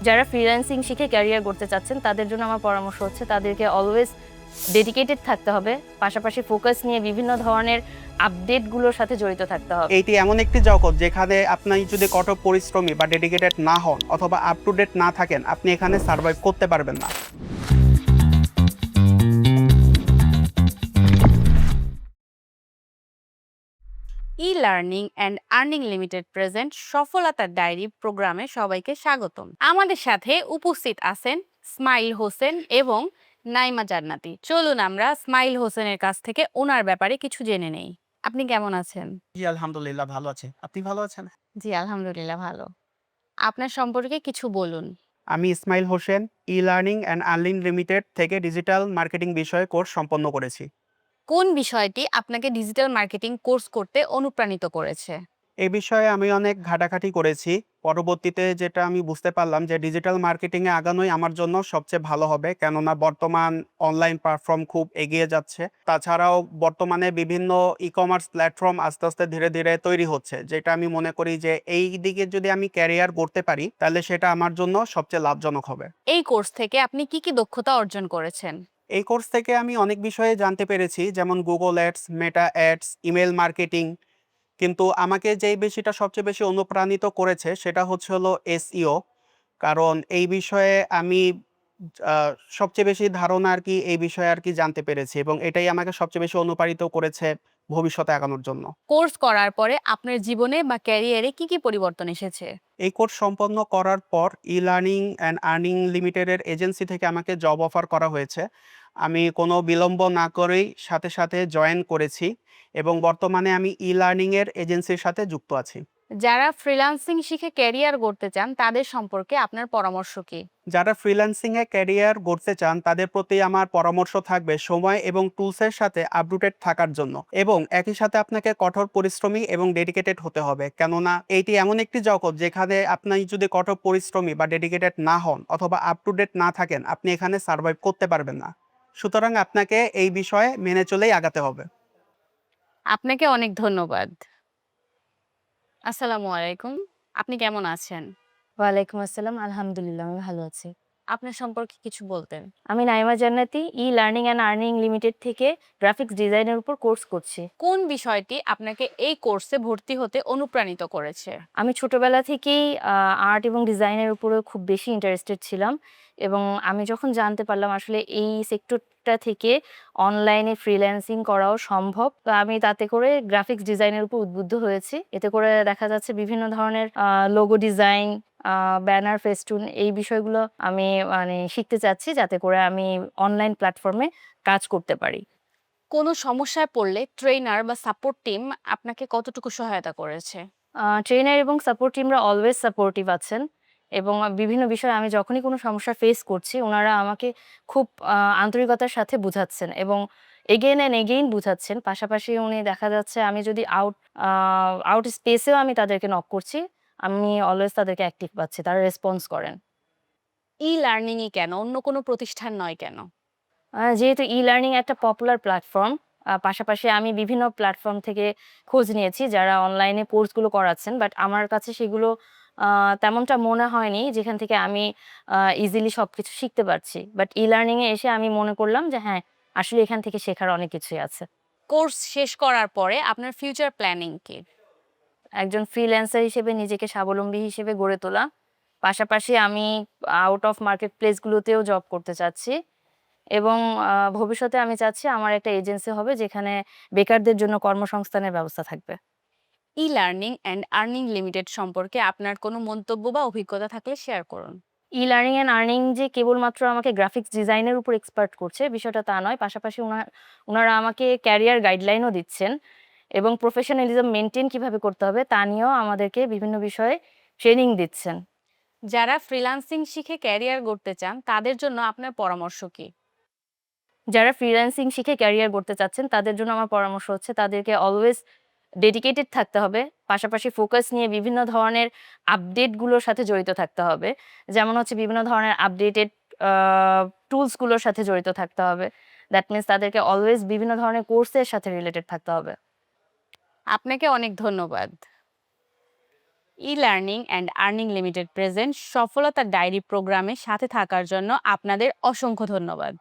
যারা ফ্রিল্যান্সিং শিখে ক্যারিয়ার করতে চাচ্ছেন তাদের জন্য আমার পরামর্শ হচ্ছে তাদেরকে অলওয়েজ ডেডিকেটেড থাকতে হবে, পাশাপাশি ফোকাস নিয়ে বিভিন্ন ধরনের আপডেটগুলোর সাথে জড়িত থাকতে হবে। এইটি এমন একটি জগৎ যেখানে আপনি যদি কঠোর পরিশ্রমী বা ডেডিকেটেড না হন অথবা আপ টু ডেট না থাকেন, আপনি এখানে সার্ভাইভ করতে পারবেন না। E-learning and earning limited present সফলতার ডায়েরি প্রোগ্রামে সবাইকে স্বাগতম। আমাদের সাথে উপস্থিত আছেন স্মাইল হোসেন এবং নাইমা জান্নাতি। চলুন আমরা স্মাইল হোসেনের কাছ থেকে ওনার ব্যাপারে কিছু জেনে নেই। আপনি কেমন আছেন? জি আলহামদুলিল্লাহ ভালো আছে। আপনি ভালো আছেন? জি আলহামদুলিল্লাহ ভালো। আপনার সম্পর্কে কিছু বলুন। আমি Ismail Hossain e-learning and earning limited থেকে ডিজিটাল মার্কেটিং বিষয়ে কোর্স সম্পন্ন করেছি। কোন বিষয়টি আপনাকে ডিজিটাল মার্কেটিং কোর্স করতে অনুপ্রাণিত করেছে? এই বিষয়ে আমি অনেক ঘাটাঘাটি করেছি। পরবর্তীতে যেটা আমি বুঝতে পারলাম যে ডিজিটাল মার্কেটিংয়ে আগানোই আমার জন্য সবচেয়ে ভালো হবে। কেননা বর্তমান অনলাইন প্ল্যাটফর্ম খুব এগিয়ে যাচ্ছে। তাছাড়াও বর্তমানে বিভিন্ন ই-কমার্স প্ল্যাটফর্ম আস্তে, আস্তে ধীরে, ধীরে তৈরি হচ্ছে। যেটা আমি মনে করি যে এই দিকে যদি আমি ক্যারিয়ার গড়তে পারি, তাহলে সেটা আমার জন্য সবচেয়ে লাভজনক হবে। এই কোর্স থেকে আপনি কি দক্ষতা অর্জন করেছেন? এই কোর্স থেকে আমি অনেক বিষয়ে জানতে পেরেছি, যেমন Google Ads, Meta Ads, email marketing. কিন্তু আমাকে যেই বিষয়টা সবচেয়ে বেশি অনুপ্রাণিত করেছে সেটা হচ্ছে হলো SEO। কারণ এই বিষয়ে আমি আ সবচেয়ে বেশি ধারণা আরকি এই বিষয়ে আরকি জানতে পেরেছি এবং এটাই আমাকে সবচেয়ে বেশি অনুপ্রাণিত করেছে ভবিষ্যতে আগানোর জন্য। কোর্স করার পরে আপনার জীবনে বা ক্যারিয়ারে কি পরিবর্তন এসেছে? এই কোর্স সম্পন্ন করার পর ই-লার্নিং অ্যান্ড আর্নিং লিমিটেডের এজেন্সি থেকে আমাকে জব অফার করা হয়েছে। আমি কোনো বিলম্ব না করেই সাথে, সাথে জয়েন করেছি এবং বর্তমানে আমি ই-লার্নিং এর এজেন্সির সাথে যুক্ত আছি। যারা ফ্রিল্যান্সিং শিখে ক্যারিয়ার গড়তে চান তাদের সম্পর্কে আপনার পরামর্শ কি? যারা ফ্রিল্যান্সিং এ ক্যারিয়ার গড়তে চান তাদের প্রতি আমার পরামর্শ থাকবে সময় এবং টুলসের সাথে আপডেটেড থাকার জন্য এবং একই সাথে আপনাকে কঠোর পরিশ্রমী এবং ডেডিকেটেড হতে হবে। কেননা এইটি এমন একটি জগৎ যেখানে আপনি যদি কঠোর পরিশ্রমী বা ডেডিকেটেড না হন অথবা আপ টু ডেট না থাকেন, আপনি এখানে সার্ভাইভ করতে পারবেন না। সুতরাং আপনাকে এই বিষয়ে মেনে চলেই আগাতে হবে। আপনাকে অনেক ধন্যবাদ। আসসালামু আলাইকুম। আপনি কেমন আছেন? ওয়ালাইকুম আসসালাম, আলহামদুলিল্লাহ আমি ভালো আছি। আপনার সম্পর্কে কিছু বলতেন। আমি নাইমা জান্নাতি ই-লার্নিং অ্যান্ড আর্নিং লিমিটেড থেকে গ্রাফিক্স ডিজাইনের উপর কোর্স করছি। কোন বিষয়টি আপনাকে এই কোর্সে ভর্তি হতে অনুপ্রাণিত করেছে? আমি ছোটবেলা থেকেই আর্ট এবং ডিজাইনের উপরে খুব বেশি ইন্টারেস্টেড ছিলাম এবং আমি যখন জানতে পারলাম আসলে এই সেক্টরটা থেকে অনলাইনে ফ্রিল্যান্সিং করাও সম্ভব, তো আমি তাতে করে গ্রাফিক্স ডিজাইনের উপর উদ্বুদ্ধ হয়েছি। এতে করে দেখা যাচ্ছে বিভিন্ন ধরনের লোগো ডিজাইন, ব্যানার, ফেস্টুন এই বিষয়গুলো আমি মানে শিখতে চাচ্ছি যাতে করে আমি অনলাইন প্ল্যাটফর্মে কাজ করতে পারি। কোনো সমস্যায় পড়লে ট্রেনার বা সাপোর্ট টিম আপনাকে কতটুকু সহায়তা করেছে? ট্রেনার এবং সাপোর্ট টিমরা অলওয়েজ সাপোর্টিভ আছেন এবং বিভিন্ন বিষয়ে আমি যখনই কোনো সমস্যা ফেস করছি, উনারা আমাকে খুব আন্তরিকতার সাথে বুঝাচ্ছেন এবং এগেইন অ্যান্ড এগেইন বুঝাচ্ছেন। পাশাপাশি উনি দেখা যাচ্ছে আমি যদি আউট স্পেসেও আমি তাদেরকে নক করছি, আমি অলওয়েজ তাদেরকে অ্যাক্টিভ পাচ্ছি। তারা রেসপন্স করেন। ই-লার্নিংই কেন? অন্য কোনো প্রতিষ্ঠান নয় কেন? যেহেতু ই-লার্নিং একটা পপুলার প্ল্যাটফর্ম, পাশাপাশি আমি বিভিন্ন প্ল্যাটফর্ম থেকে খোঁজ নিয়েছি যারা অনলাইনে কোর্সগুলো করাচ্ছেন। বাট আমার কাছে সেগুলো তেমনটা মনে হয়নি যেখান থেকে আমি ইজিলি সবকিছু শিখতে পারছি। বাট ই-লার্নিং এ এসে আমি মনে করলাম যে হ্যাঁ, আসলে এখান থেকে শেখার অনেক কিছুই আছে। কোর্স শেষ করার পরে আপনার ফিউচার প্ল্যানিং কি? একজন ফ্রিল্যান্সার হিসেবে নিজেকে স্বাবলম্বী হিসেবে গড়ে তোলা। পাশাপাশি আমি আউট অফ মার্কেট প্লেস গুলোতেও জব করতে চাচ্ছি এবং ভবিষ্যতে আমি চাচ্ছি আমার একটা এজেন্সি হবে যেখানে বেকারদের জন্য কর্মসংস্থানের ব্যবস্থা থাকবে। ই-লার্নিং অ্যান্ড আর্নিং লিমিটেড সম্পর্কে আপনার কোনো মন্তব্য বা অভিজ্ঞতা থাকলে শেয়ার করুন। ই-লার্নিং অ্যান্ড আর্নিং যে কেবলমাত্র আমাকে গ্রাফিক্স ডিজাইনের উপর এক্সপার্ট করছে, বিষয়টা তা নয়। পাশাপাশি উনারা আমাকে ক্যারিয়ার গাইডলাইনও দিচ্ছেন এবং প্রফেশনালিজম মেইনটেইন কিভাবে করতে হবে তা নিয়েও আমাদেরকে বিভিন্ন বিষয়ে ট্রেনিং দিচ্ছেন। যারা ফ্রিল্যান্সিং শিখে ক্যারিয়ার গড়তে চান তাদের জন্য আপনার পরামর্শ কি? যারা ফ্রিল্যান্সিং শিখে ক্যারিয়ার গড়তে চাচ্ছেন তাদের জন্য আমার পরামর্শ হচ্ছে তাদেরকে অলওয়েজ ডেডিকেটেড থাকতে হবে। পাশাপাশি ফোকাস নিয়ে বিভিন্ন ধরনের আপডেটগুলোর সাথে জড়িত থাকতে হবে। যেমন হচ্ছে বিভিন্ন ধরনের আপডেটেড আ টুলস গুলোর সাথে জড়িত থাকতে হবে। দ্যাট মিনস তাদেরকে অলওয়েজ বিভিন্ন ধরনের কোর্সের সাথে রিলেটেড থাকতে হবে। আপনাকে অনেক ধন্যবাদ। E learning and earning limited present সফলতার ডায়েরি প্রোগ্রামের সাথে থাকার জন্য আপনাদের অসংখ্য ধন্যবাদ।